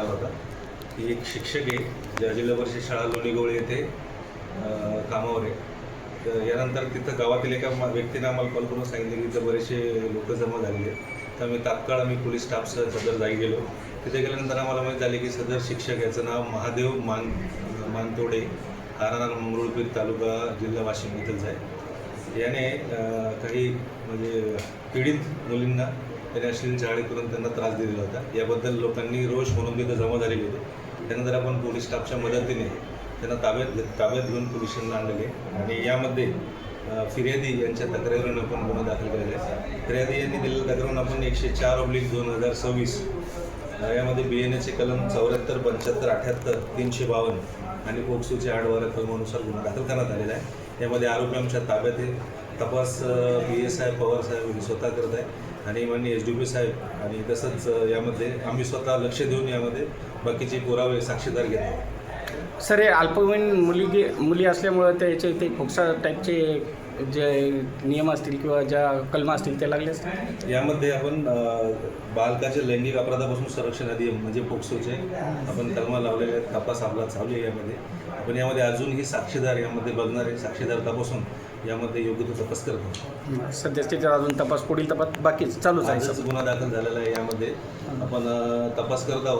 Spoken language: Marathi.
आला होता की एक शिक्षक आहे ज्या जिल्हा परिषद शाळा लोणीगवळी येथे कामावर आहे. तर यानंतर तिथं गावातील एका व्यक्तीने आम्हाला कॉल करून सांगितले की इथं बरेचसे लोक जमा झालेले आहेत. तर आम्ही पोलीस स्टाफसह सदर जागी गेलो. तिथे गेल्यानंतर आम्हाला माहीत झाले की सदर शिक्षक याचं नाव महादेव मानतोडे, राहणार मंगरुळपीर तालुका, जिल्हा वाशिम इथंच आहे. याने काही म्हणजे पीडित मुलींना त्याने अश्लील चाळे करून त्यांना त्रास दिलेला होता. याबद्दल लोकांनी रोष म्हणून तिथं जमा झालेले होते. त्यानंतर आपण पोलीस स्टाफच्या मदतीने त्यांना ताब्यात घेऊन पोलिसांना आणलेले आणि यामध्ये फिर्यादी यांच्या तक्रारीवरून आपण गुन्हा दाखल केलेला आहे. फिर्यादी यांनी दिलेल्या तक्रारीवरून आपण 104/2026 यामध्ये BNAचे कलम 74, 75, 78, 352 आणि पोक्सोचे 8 धारा कलमानुसार गुन्हा दाखल करण्यात आलेला आहे. यामध्ये आरोपी आमच्या ताब्यात आहे. तपास PSI पवार साहेब स्वतः करत आहे आणि माननीय SDP साहेब आणि तसंच यामध्ये आम्ही स्वतः लक्ष देऊन यामध्ये बाकीचे पुरावे साक्षीदार घेतो. सर, हे अल्पवयीन मुली असल्यामुळं त्याचे ते फोक्सा टाईपचे जे नियम असतील किंवा ज्या कलमा असतील ते लागले असतील. यामध्ये आपण बालकाच्या लैंगिक अपराधापासून संरक्षण अधिनियम म्हणजे पोक्सोचे आपण कलमा लावलेले आहेत. तपास आपला चालू आहे यामध्ये. आपण यामध्ये अजूनही साक्षीदार यामध्ये बघणारे साक्षीदार तपासून यामध्ये योग्य तो तपास करतो. सध्या त्याच्यावर अजून तपास पुढील तपास बाकीच चालूच आहे. गुन्हा दाखल झालेला आहे. यामध्ये आपण तपास करत आहोत.